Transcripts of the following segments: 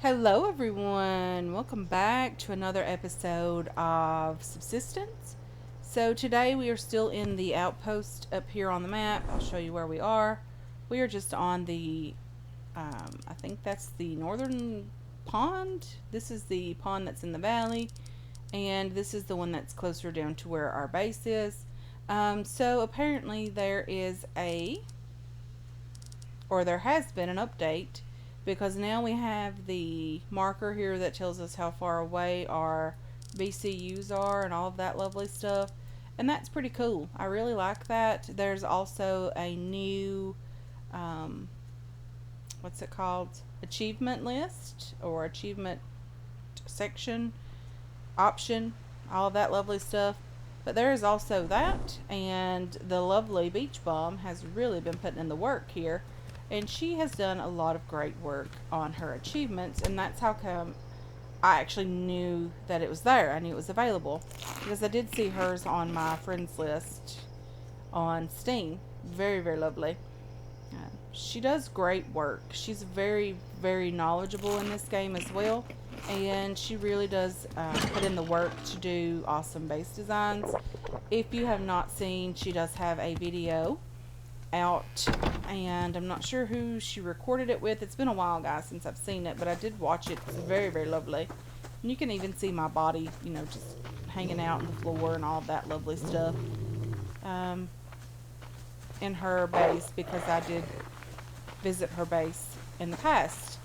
Hello, everyone. Welcome back to another episode of Subsistence. So, today we are still in the outpost up here on the map. I'll show you where we are. We are just on I think that's the northern pond. This is the pond that's in the valley, and this is the one that's closer down to where our base is. So, apparently, there has been an update because now we have the marker here that tells us how far away our BCUs are and all of that lovely stuff. And that's pretty cool. I really like that. There's also a new, um, what's it called? Achievement list or achievement section, option, all of that lovely stuff. But there is also that, and the lovely Beach Bum has really been putting in the work here, and she has done a lot of great work on her achievements, and that's how come I actually knew that it was there. I knew it was available because I did see hers on my friends list on Steam. Very, very lovely. She does great work. She's very, very knowledgeable in this game as well. And she really does put in the work to do awesome base designs. If you have not seen, she does have a video out. And I'm not sure who she recorded it with. It's been a while, guys, since I've seen it. But I did watch it. It's very, very lovely. And you can even see my body, just hanging out on the floor and all of that lovely stuff. In her base because I did visit her base in the past.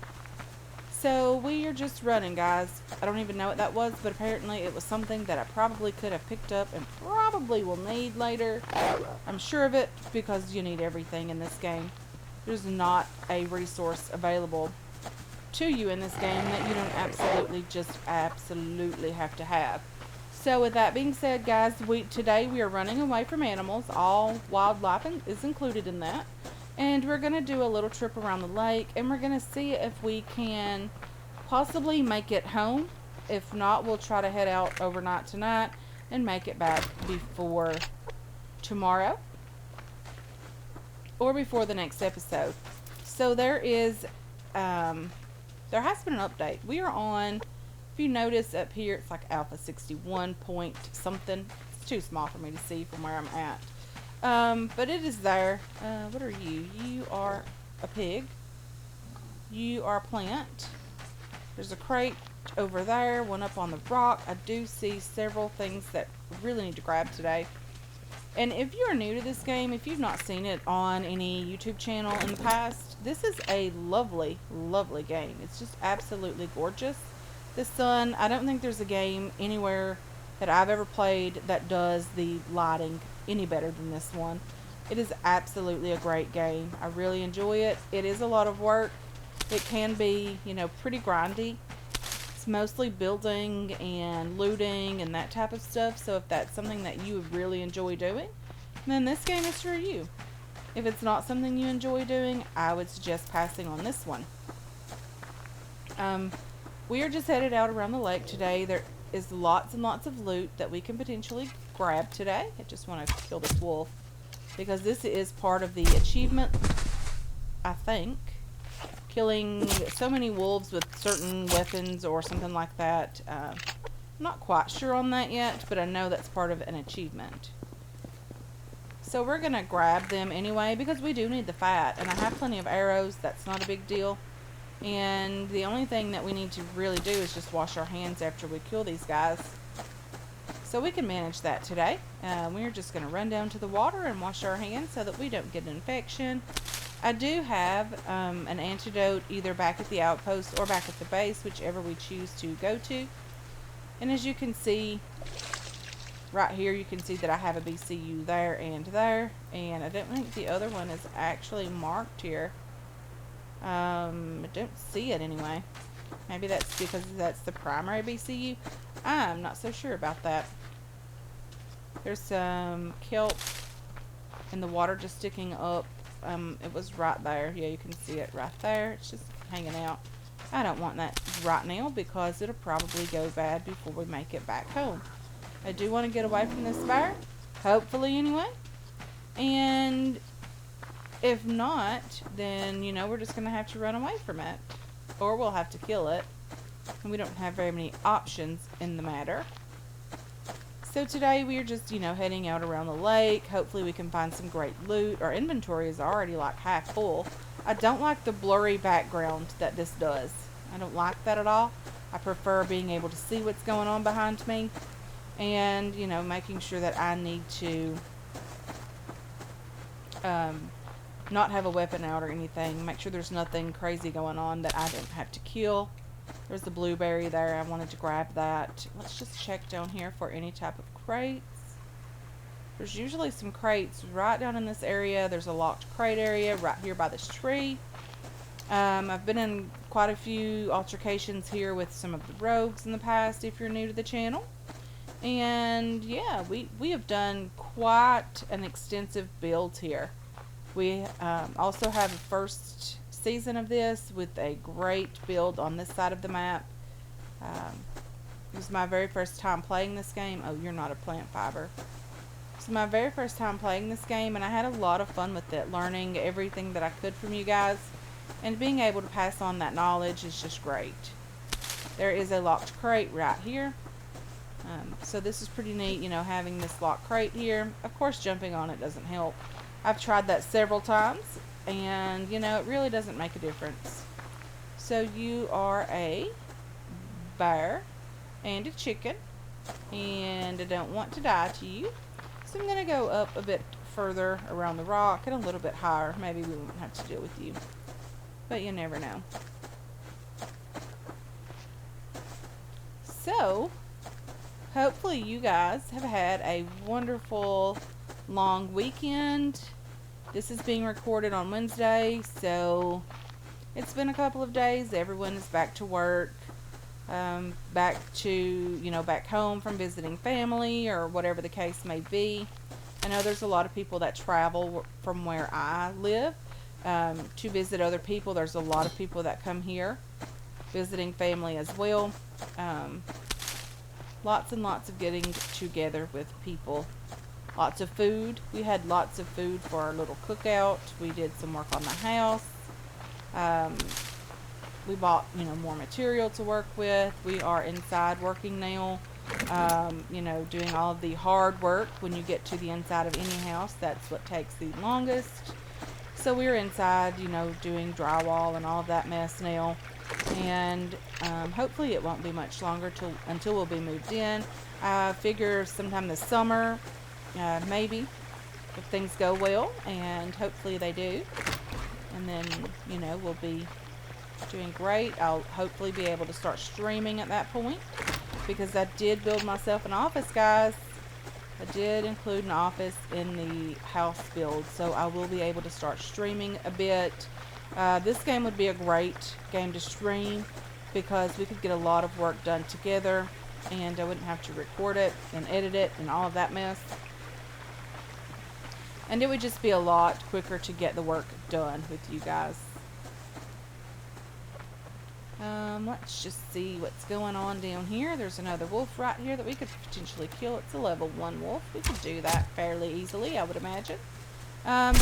So we are just running, guys. I don't even know what that was, but apparently it was something that I probably could have picked up and probably will need later. I'm sure of it because you need everything in this game. There's not a resource available to you in this game that you don't absolutely have to have. So with that being said, guys, today we are running away from animals. All wildlife is included in that. And we're going to do a little trip around the lake, and we're going to see if we can possibly make it home. If not, we'll try to head out overnight tonight and make it back before tomorrow or before the next episode. So there has been an update. We are on, if you notice up here, it's like Alpha 61 point something. It's too small for me to see from where I'm at. But it is there. What are you? You are a pig. You are a plant. There's a crate over there, one up on the rock. I do see several things that we really need to grab today. And if you're new to this game, if you've not seen it on any YouTube channel in the past, this is a lovely, lovely game. It's just absolutely gorgeous. The sun, I don't think there's a game anywhere that I've ever played that does the lighting any better than this one. It is absolutely a great game. I really enjoy it. It is a lot of work. It can be, pretty grindy. It's mostly building and looting and that type of stuff. So if that's something that you would really enjoy doing, then this game is for you. If it's not something you enjoy doing, I would suggest passing on this one. We are just headed out around the lake today. There is lots and lots of loot that we can potentially grab today. I just want to kill this wolf because this is part of the achievement, I think. Killing so many wolves with certain weapons or something like that. I'm not quite sure on that yet, but I know that's part of an achievement. So we're going to grab them anyway because we do need the fat. And I have plenty of arrows. That's not a big deal. And the only thing that we need to really do is just wash our hands after we kill these guys. So we can manage that today. We're just going to run down to the water and wash our hands so that we don't get an infection. I do have an antidote either back at the outpost or back at the base, whichever we choose to go to. And as you can see, right here you can see that I have a BCU there and there. And I don't think the other one is actually marked here. I don't see it anyway. Maybe that's because that's the primary BCU. I'm not so sure about that. There's some kelp and the water just sticking up. It was right there. Yeah, you can see it right there. It's just hanging out. I don't want that right now because it'll probably go bad before we make it back home. I do want to get away from this fire. Hopefully anyway. And if not, then, we're just going to have to run away from it. or we'll have to kill it. And we don't have very many options in the matter. So today we are just, heading out around the lake. Hopefully we can find some great loot. Our inventory is already like half full. I don't like the blurry background that this does. I don't like that at all. I prefer being able to see what's going on behind me. And, making sure that I need to not have a weapon out or anything. Make sure there's nothing crazy going on that I don't have to kill. There's the blueberry there. I wanted to grab that. Let's just check down here for any type of crates. There's usually some crates right down in this area. There's a locked crate area right here by this tree. I've been in quite a few altercations here with some of the rogues in the past, if you're new to the channel. And yeah, we have done quite an extensive build here. We also have a first season of this with a great build on this side of the map. It was my very first time playing this game. Oh, you're not a plant fiber. It's my very first time playing this game, and I had a lot of fun with it, learning everything that I could from you guys, and being able to pass on that knowledge is just great. There is a locked crate right here. So this is pretty neat, having this locked crate here. Of course, jumping on it doesn't help. I've tried that several times, and it really doesn't make a difference. So you are a bear and a chicken, and I don't want to die to you. So I'm going to go up a bit further around the rock and a little bit higher. Maybe we won't have to deal with you, but you never know. So hopefully you guys have had a wonderful long weekend. This is being recorded on Wednesday, so it's been a couple of days. Everyone is back to work, back to, back home from visiting family or whatever the case may be. I know there's a lot of people that travel from where I live to visit other people. There's a lot of people that come here visiting family as well. Lots and lots of getting together with people. Lots of food. We had lots of food for our little cookout. We did some work on the house. We bought, more material to work with. We are inside working now. Doing all of the hard work. When you get to the inside of any house, that's what takes the longest. So we're inside, doing drywall and all of that mess now. And hopefully it won't be much longer until we'll be moved in. I figure sometime this summer, maybe, if things go well, and hopefully they do. And then, we'll be doing great. I'll hopefully be able to start streaming at that point, because I did build myself an office, guys. I did include an office in the house build, so I will be able to start streaming a bit. This game would be a great game to stream because we could get a lot of work done together, and I wouldn't have to record it and edit it and all of that mess. And it would just be a lot quicker to get the work done with you guys. Let's just see what's going on down here. There's another wolf right here that we could potentially kill. It's a level 1 wolf. We could do that fairly easily, I would imagine.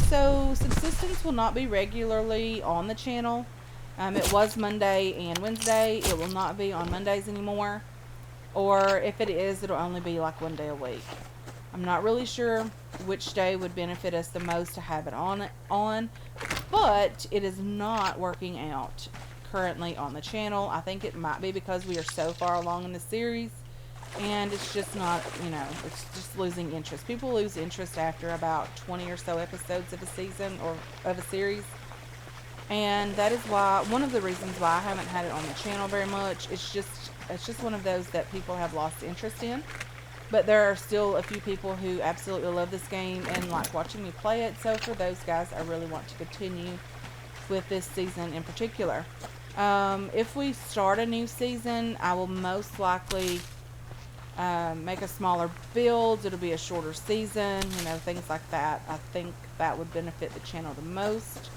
So Subsistence will not be regularly on the channel. It was Monday and Wednesday. It will not be on Mondays anymore. Or if it is, it'll only be like 1 day a week. I'm not really sure which day would benefit us the most to have it on, but it is not working out currently on the channel. I think it might be because we are so far along in the series, and it's just not, it's just losing interest. People lose interest after about 20 or so episodes of a season or of a series, and that is why, one of the reasons why I haven't had it on the channel very much. It's just one of those that people have lost interest in. But there are still a few people who absolutely love this game and like watching me play it. So for those guys, I really want to continue with this season in particular. If we start a new season, I will most likely make a smaller build. It'll be a shorter season, things like that. I think that would benefit the channel the most.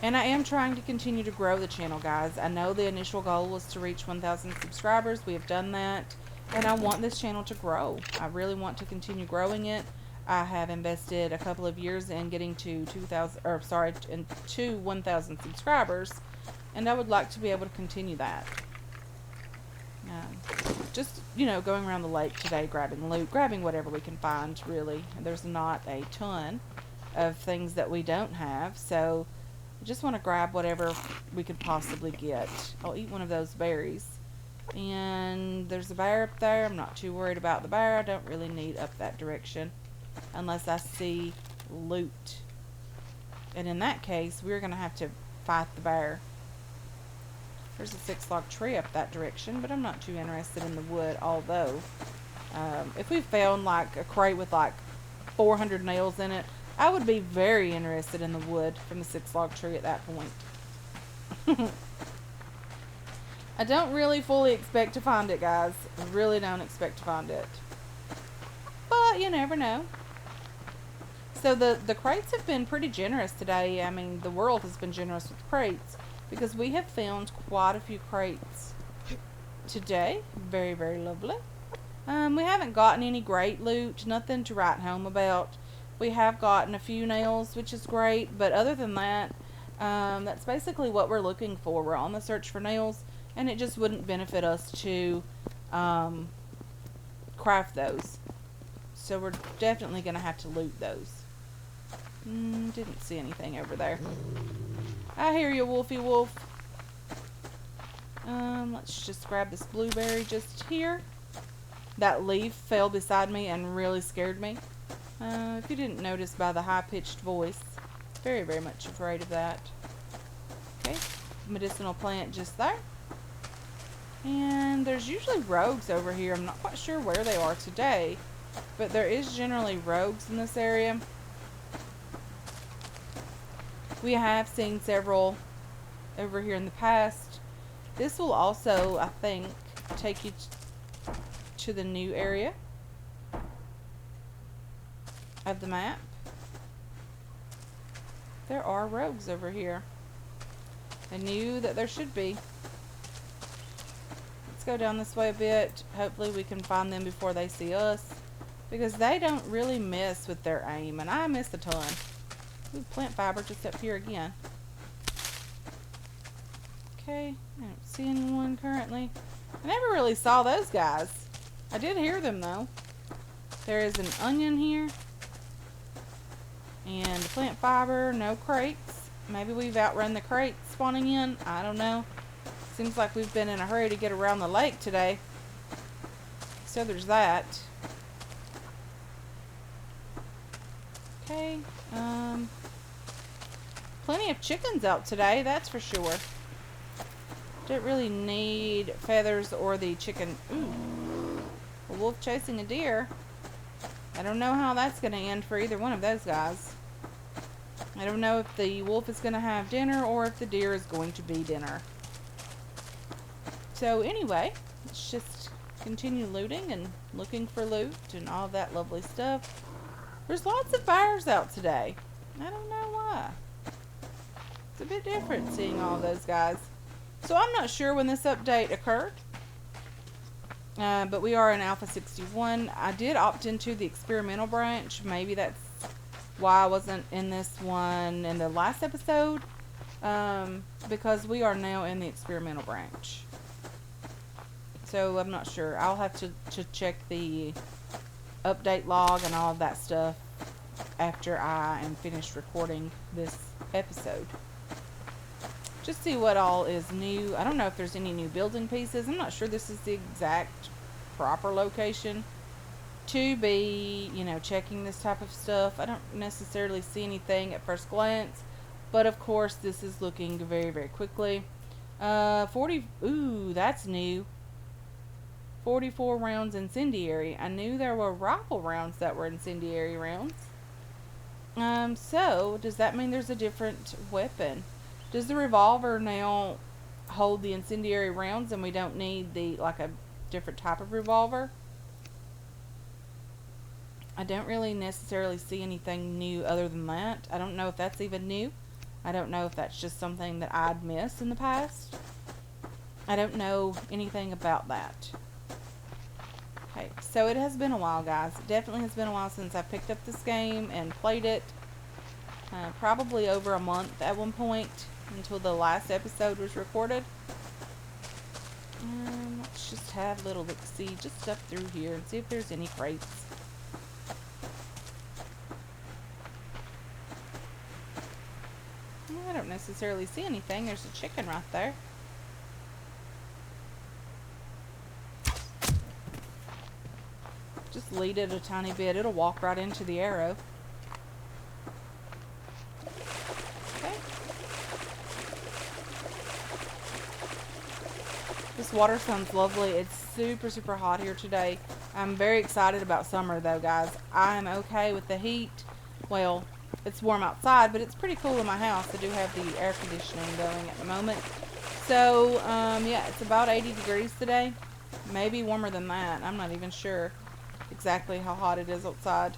And I am trying to continue to grow the channel, guys. I know the initial goal was to reach 1,000 subscribers. We have done that. And I want this channel to grow. I really want to continue growing it. I have invested a couple of years in getting to 1,000 subscribers. and I would like to be able to continue that. Just, you know, going around the lake today, grabbing loot, grabbing whatever we can find, really. There's not a ton of things that we don't have, so I just want to grab whatever we could possibly get. I'll eat one of those berries. And there's a bear up there. I'm not too worried about the bear. I don't really need up that direction unless I see loot. And in that case, we're going to have to fight the bear. There's a 6-log tree up that direction, but I'm not too interested in the wood, although if we found like a crate with like 400 nails in it, I would be very interested in the wood from the 6-log tree at that point. I don't really fully expect to find it, guys. I really don't expect to find it. But you never know. So the crates have been pretty generous today. I mean, the world has been generous with crates because we have found quite a few crates today. Very, very lovely. We haven't gotten any great loot. Nothing to write home about. We have gotten a few nails, which is great. But other than that, that's basically what we're looking for. We're on the search for nails. And it just wouldn't benefit us to craft those. So we're definitely going to have to loot those. Didn't see anything over there. I hear you, Wolfie Wolf. Let's just grab this blueberry just here. That leaf fell beside me and really scared me. If you didn't notice by the high-pitched voice. Very, very much afraid of that. Okay, medicinal plant just there. And there's usually rogues over here. I'm not quite sure where they are today, but there is generally rogues in this area. We have seen several over here in the past. This will also, I think, take you to the new area of the map. There are rogues over here. I knew that there should be. Go down this way a bit. Hopefully we can find them before they see us, because they don't really miss with their aim, and I miss a ton. Ooh, plant fiber just up here again. Okay, I don't see anyone currently. I never really saw those guys. I did hear them though. There is an onion here and plant fiber. No crates. Maybe we've outrun the crates spawning in. I don't know. Seems like we've been in a hurry to get around the lake today. So there's that. Okay. Plenty of chickens out today, that's for sure. Don't really need feathers or the chicken. Ooh. A wolf chasing a deer. I don't know how that's going to end for either one of those guys. I don't know if the wolf is going to have dinner or if the deer is going to be dinner. So anyway, let's just continue looting and looking for loot and all that lovely stuff. There's lots of fires out today. I don't know why. It's a bit different seeing all those guys. So I'm not sure when this update occurred. But we are in Alpha 61. I did opt into the experimental branch. Maybe that's why I wasn't in this one in the last episode. Because we are now in the experimental branch. So I'm not sure. I'll have to check the update log and all of that stuff after I am finished recording this episode. Just see what all is new. I don't know if there's any new building pieces. I'm not sure this is the exact proper location to be, you know, checking this type of stuff. I don't necessarily see anything at first glance, but of course this is looking very, very quickly. 40, ooh, that's new. 44 rounds incendiary. I knew there were rifle rounds that were incendiary rounds. So does that mean there's a different weapon? Does the revolver now hold the incendiary rounds and we don't need the, like, a different type of revolver? I don't really necessarily see anything new other than that. I don't know if that's even new. I don't know if that's just something that I'd missed in the past. I don't know anything about that. Okay, so it has been a while, guys. It definitely has been a while since I picked up this game and played it. Probably over a month at one point. until the last episode was recorded. Let's just have a little look-see just up through here and see if there's any crates. I don't necessarily see anything. There's a chicken right there. Just lead it a tiny bit. It'll walk right into the arrow. Okay. This water sounds lovely. It's super, super hot here today. I'm very excited about summer though, guys. I'm okay with the heat. Well, it's warm outside, but it's pretty cool in my house. I do have the air conditioning going at the moment. So, yeah, it's about 80 degrees today. Maybe warmer than that. I'm not even sure exactly how hot it is outside.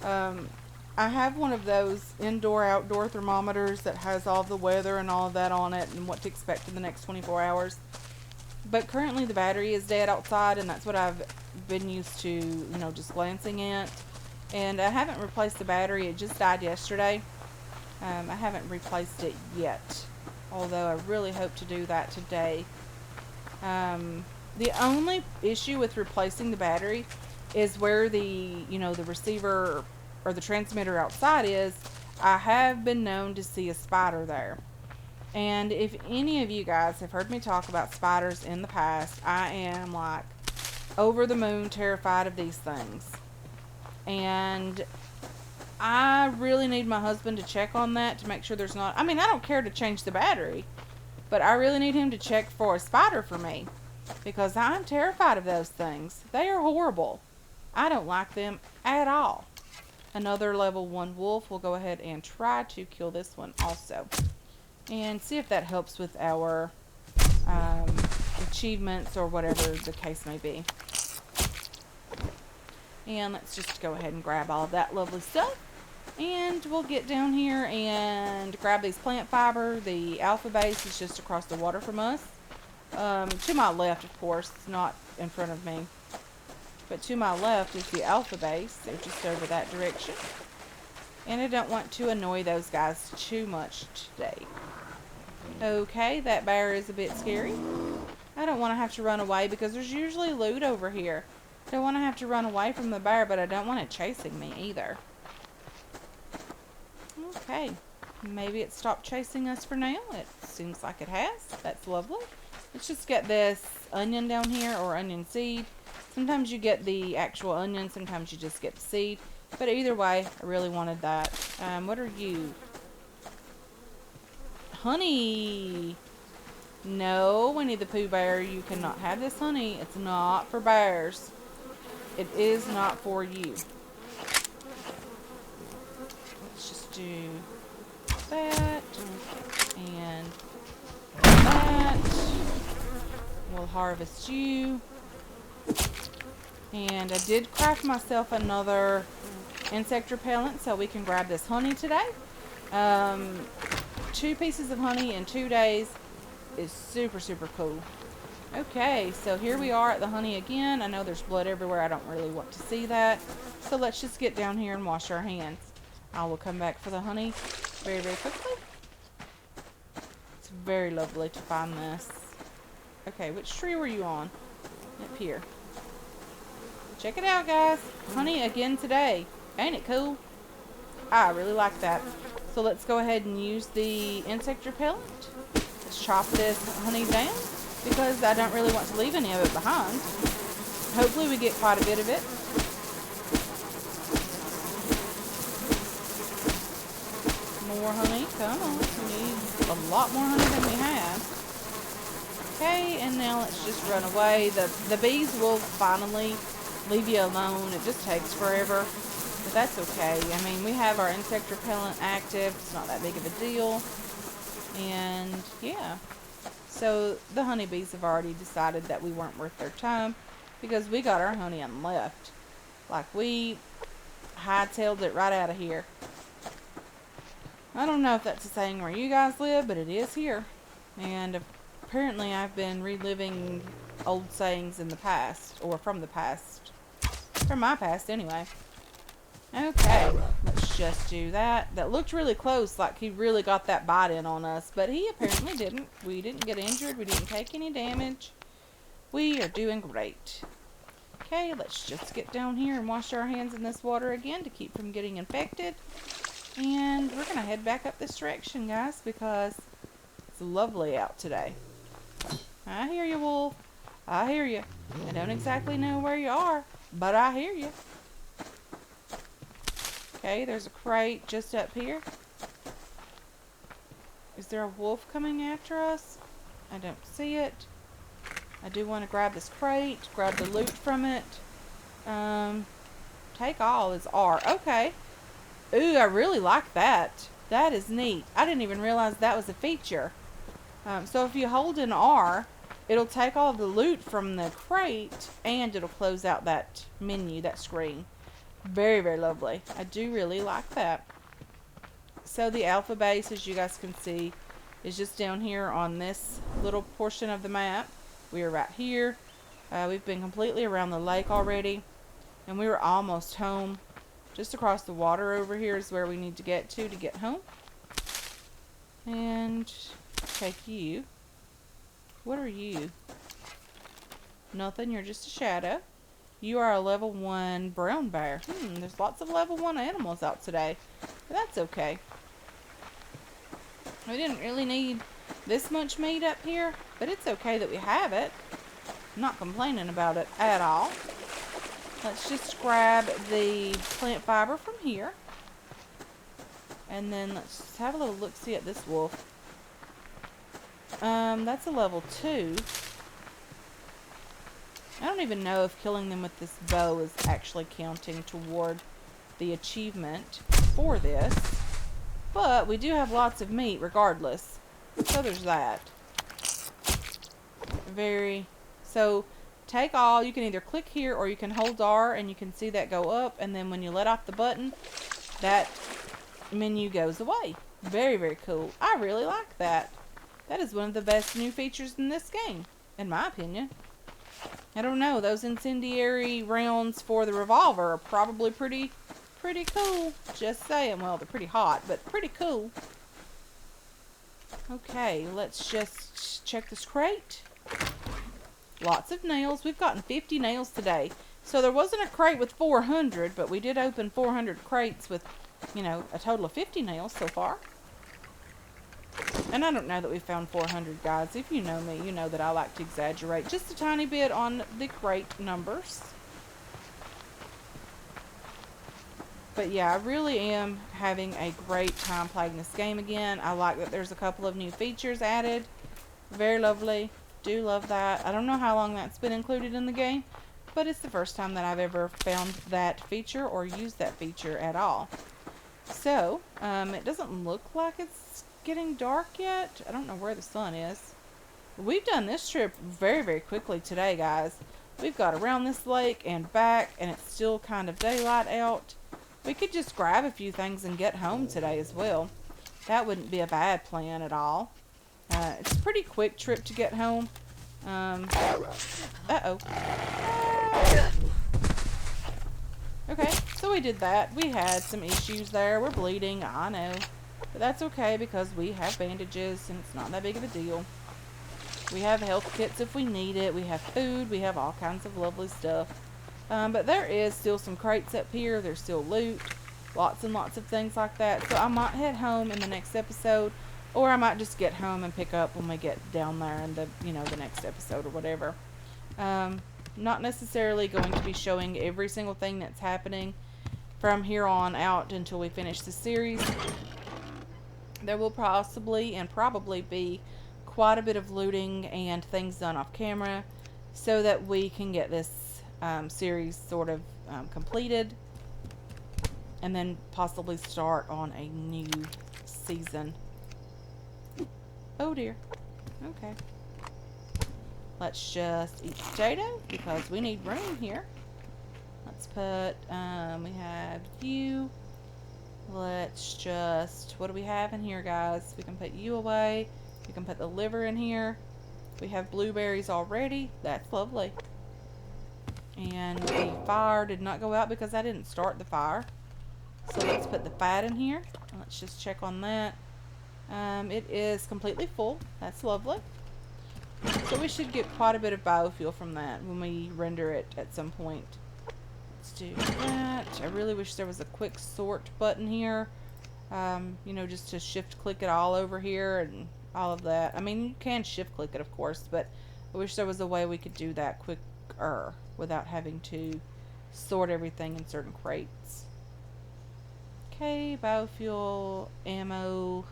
I have one of those indoor-outdoor thermometers that has all the weather and all of that on it and what to expect for the next 24 hours. But currently the battery is dead outside, and that's what I've been used to, you know, just glancing at. And I haven't replaced the battery. It just died yesterday. I haven't replaced it yet, although I really hope to do that today. The only issue with replacing the battery is where the, you know, the receiver or the transmitter outside is. I have been known to see a spider there. And if any of you guys have heard me talk about spiders in the past, I am like over the moon terrified of these things. And I really need my husband to check on that to make sure there's not, I mean, I don't care to change the battery, but I really need him to check for a spider for me, because I'm terrified of those things. They are horrible. I don't like them at all. Another level 1 wolf. We'll go ahead and try to kill this one also, and see if that helps with our achievements or whatever the case may be. And let's just go ahead and grab all of that lovely stuff. And we'll get down here and grab these plant fiber. The alpha base is just across the water from us. To my left, of course, not in front of me. But to my left is the alpha base. They're just over that direction. And I don't want to annoy those guys too much today. Okay, that bear is a bit scary. I don't want to have to run away because there's usually loot over here. Don't want to have to run away from the bear, but I don't want it chasing me either. Okay, maybe it stopped chasing us for now. It seems like it has. That's lovely. Let's just get this onion down here, or onion seed. Sometimes you get the actual onion, sometimes you just get the seed. But either way, I really wanted that. What are you? Honey! No, Winnie the Pooh Bear, you cannot have this honey. It's not for bears. It is not for you. Let's just do that and that. We'll harvest you. And I did craft myself another insect repellent so we can grab this honey today. 2 pieces of honey in 2 days is super, super cool. Okay, so here we are at the honey again. I know there's blood everywhere. I don't really want to see that. So let's just get down here and wash our hands. I will come back for the honey very, very quickly. It's very lovely to find this. Okay, which tree were you on? Up here. Check it out, guys. Honey again today. Ain't it cool? I really like that. So let's go ahead and use the insect repellent. Let's chop this honey down, because I don't really want to leave any of it behind. Hopefully we get quite a bit of it. More honey, come on. We need a lot more honey than we have. Okay, and now let's just run away. The bees will finally leave you alone. It just takes forever, but that's okay. I mean, we have our insect repellent active. It's not that big of a deal. And yeah. So the honeybees have already decided that we weren't worth their time, because we got our honey and left. Like, we hightailed it right out of here. I don't know if that's a saying where you guys live, but it is here. And apparently I've been reliving old sayings in the past, or from the past. From my past anyway. Okay, let's let's just do that. That looked really close, like he really got that bite in on us, but he apparently didn't. We didn't get injured. We didn't take any damage. We are doing great. Okay, let's just get down here and wash our hands in this water again to keep from getting infected. And we're going to head back up this direction, guys, because it's lovely out today. I hear you, Wolf. I hear you. I don't exactly know where you are, but I hear you. Okay, there's a crate just up here. Is there a wolf coming after us? I don't see it. I do want to grab this crate, grab the loot from it. Take all is R. Okay. Ooh, I really like that. That is neat. I didn't even realize that was a feature. So if you hold an R, it'll take all the loot from the crate and it'll close out that menu, that screen. Very, very lovely. I do really like that. So the alpha base, as you guys can see, is just down here on this little portion of the map. We are right here. We've been completely around the lake already, and we were almost home. Just across the water over here is where we need to get home. And take you. What are you? Nothing, you're just a shadow. You are a level 1 brown bear. There's lots of level 1 animals out today. But that's okay. We didn't really need this much meat up here, but it's okay that we have it. I'm not complaining about it at all. Let's just grab the plant fiber from here. And then let's just have a little look-see at this wolf. That's a level 2. I don't even know if killing them with this bow is actually counting toward the achievement for this. But we do have lots of meat regardless. So there's that. So take all. You can either click here or you can hold R and you can see that go up. And then when you let off the button, that menu goes away. Very, very cool. I really like that. That is one of the best new features in this game, in my opinion. I don't know, those incendiary rounds for the revolver are probably pretty cool. Just saying. Well, they're pretty hot, but pretty cool. Okay, let's just check this crate. Lots of nails. We've gotten 50 nails today. So there wasn't a crate with 400, but we did open 400 crates with, you know, a total of 50 nails so far. And I don't know that we found 400, guys. If you know me, you know that I like to exaggerate just a tiny bit on the crate numbers. But yeah, I really am having a great time playing this game again. I like that there's a couple of new features added. Very lovely. Do love that. I don't know how long that's been included in the game, but it's the first time that I've ever found that feature or used that feature at all. So, it doesn't look like it's getting dark yet. I don't know where the sun is. We've done this trip very, very quickly today, guys. We've got around this lake and back, and it's still kind of daylight out. We could just grab a few things and get home today as well. That wouldn't be a bad plan at all. It's a pretty quick trip to get home. Uh-oh. Okay, so we did that. We had some issues there. We're bleeding, I know. But that's okay because we have bandages and it's not that big of a deal. We have health kits if we need it. We have food. We have all kinds of lovely stuff. But there is still some crates up here. There's still loot. Lots and lots of things like that. So I might head home in the next episode. Or I might just get home and pick up when we get down there in the, you know, the next episode or whatever. Not necessarily going to be showing every single thing that's happening from here on out until we finish the series. There will possibly and probably be quite a bit of looting and things done off camera so that we can get this series sort of completed and then possibly start on a new season. Oh dear. Okay. Let's just eat potato because we need room here. Let's put, we have you. Let's just, what do we have in here, guys? We can put you away. We can put the liver in here. We have blueberries already. That's lovely. And the fire did not go out because I didn't start the fire. So let's put the fat in here. Let's just check on that. It is completely full. That's lovely. So we should get quite a bit of biofuel from that when we render it at some point. Let's do that. I really wish there was a quick sort button here. You know, just to shift click it all over here and all of that. I mean, you can shift click it, of course, but I wish there was a way we could do that quicker without having to sort everything in certain crates. Okay, biofuel, ammo.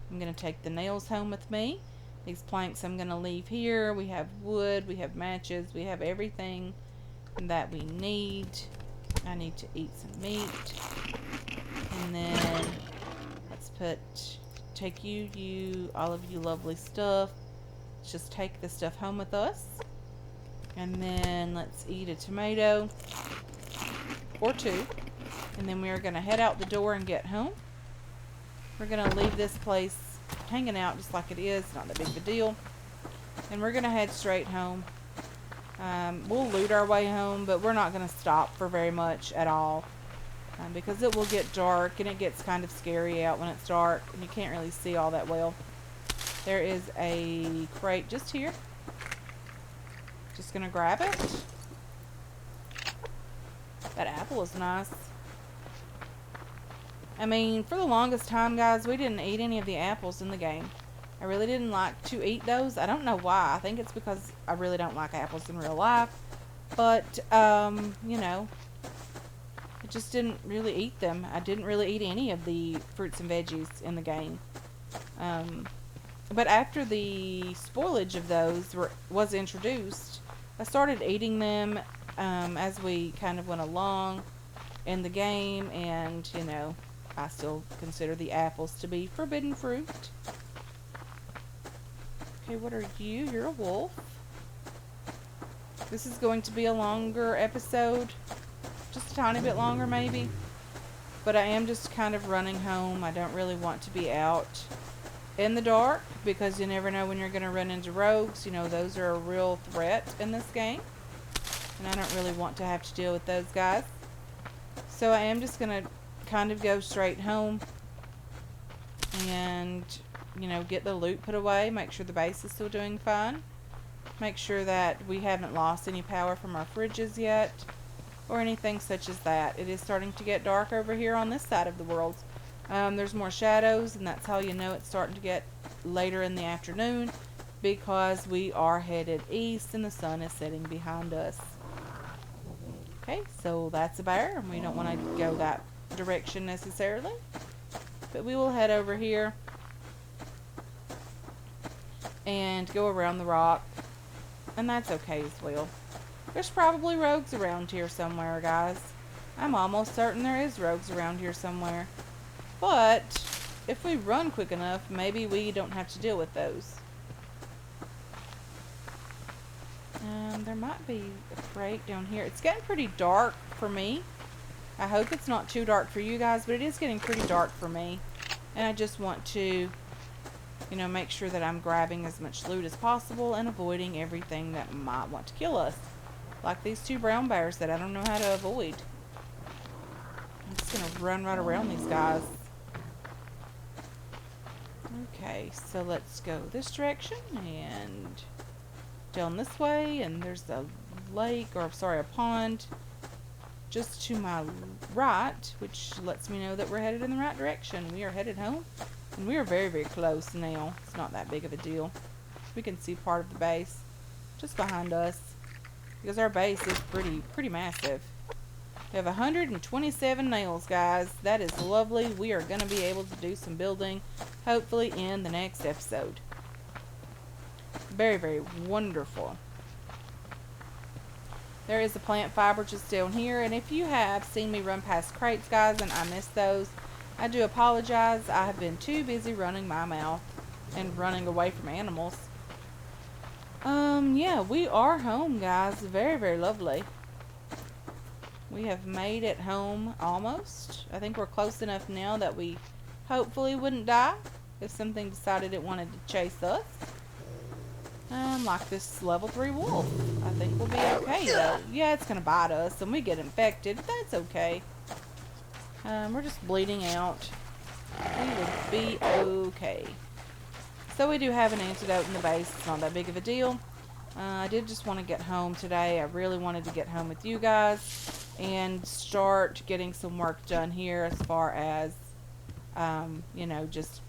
I'm going to take the nails home with me. These planks I'm going to leave here. We have wood, we have matches, we have everything that we need. I need to eat some meat. And then let's take all of you lovely stuff. Let's just take the stuff home with us. And then let's eat a tomato or two. And then we are going to head out the door and get home. We're going to leave this place hanging out just like it is. Not that big of a deal. And we're going to head straight home. We'll loot our way home, but we're not going to stop for very much at all. Because it will get dark, and it gets kind of scary out when it's dark, and you can't really see all that well. There is a crate just here. Just gonna grab it. That apple is nice. I mean, for the longest time, guys, we didn't eat any of the apples in the game. I really didn't like to eat those. I don't know why. I think it's because I really don't like apples in real life. But, you know, I just didn't really eat them. I didn't really eat any of the fruits and veggies in the game. But after the spoilage of those was introduced, I started eating them as we kind of went along in the game. And, you know, I still consider the apples to be forbidden fruit. Okay, what are you? You're a wolf. This is going to be a longer episode. Just a tiny bit longer maybe. But I am just kind of running home. I don't really want to be out in the dark because you never know when you're going to run into rogues. You know, those are a real threat in this game. And I don't really want to have to deal with those guys. So I am just going to kind of go straight home and, you know, get the loot put away. Make sure the base is still doing fine. Make sure that we haven't lost any power from our fridges yet. Or anything such as that. It is starting to get dark over here on this side of the world. There's more shadows, and that's how you know it's starting to get later in the afternoon, because we are headed east and the sun is setting behind us. Okay, so that's a bear, and we don't want to go that direction necessarily. But we will head over here and go around the rock, and that's okay as well. There's probably rogues around here somewhere, guys. I'm almost certain there is rogues around here somewhere. But if we run quick enough, maybe we don't have to deal with those. There might be a crate down here. It's getting pretty dark for me. I hope it's not too dark for you guys, but it is getting pretty dark for me. And I just want to, you know, make sure that I'm grabbing as much loot as possible and avoiding everything that might want to kill us. Like these two brown bears that I don't know how to avoid. I'm just going to run right around these guys. Okay, so let's go this direction and down this way. And there's a lake, or sorry, a pond just to my right, which lets me know that we're headed in the right direction. We are headed home. And we are very, very close now. It's not that big of a deal. We can see part of the base just behind us, because our base is pretty massive. We have 127 nails, guys. That is lovely. We are going to be able to do some building, hopefully in the next episode. Very, very wonderful. There is a plant fiber just down here, and if you have seen me run past crates, guys, and I missed those, I do apologize. I have been too busy running my mouth and running away from animals. Yeah, we are home, guys. Very, very lovely. We have made it home almost. I think we're close enough now that we hopefully wouldn't die if something decided it wanted to chase us. Like this level 3 wolf. I think we'll be okay, though. Yeah, it's going to bite us and we get infected. That's okay. We're just bleeding out. We will be okay. So we do have an antidote in the base. It's not that big of a deal. I did just want to get home today. I really wanted to get home with you guys and start getting some work done here as far as, you know, just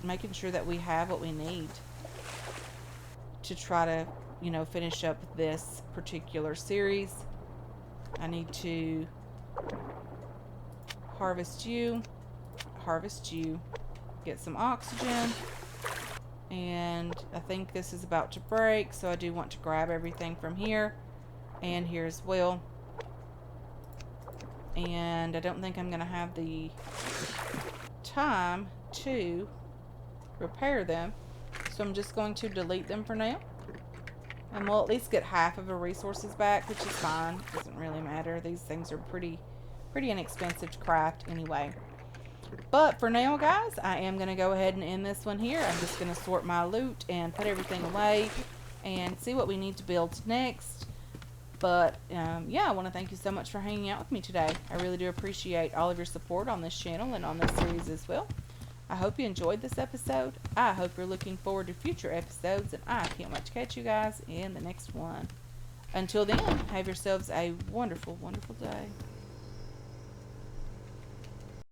making sure that we have what we need to try to, you know, finish up this particular series. I need to harvest you, get some oxygen, and I think this is about to break, so I do want to grab everything from here and here as well. And I don't think I'm going to have the time to repair them, so I'm just going to delete them for now. And we'll at least get half of the resources back, which is fine. Doesn't really matter. These things are pretty inexpensive to craft anyway. But for now, guys, I am going to go ahead and end this one here. I'm just going to sort my loot and put everything away and see what we need to build next. But, yeah, I want to thank you so much for hanging out with me today. I really do appreciate all of your support on this channel and on this series as well. I hope you enjoyed this episode. I hope you're looking forward to future episodes, and I can't wait to catch you guys in the next one. Until then, have yourselves a wonderful, wonderful day.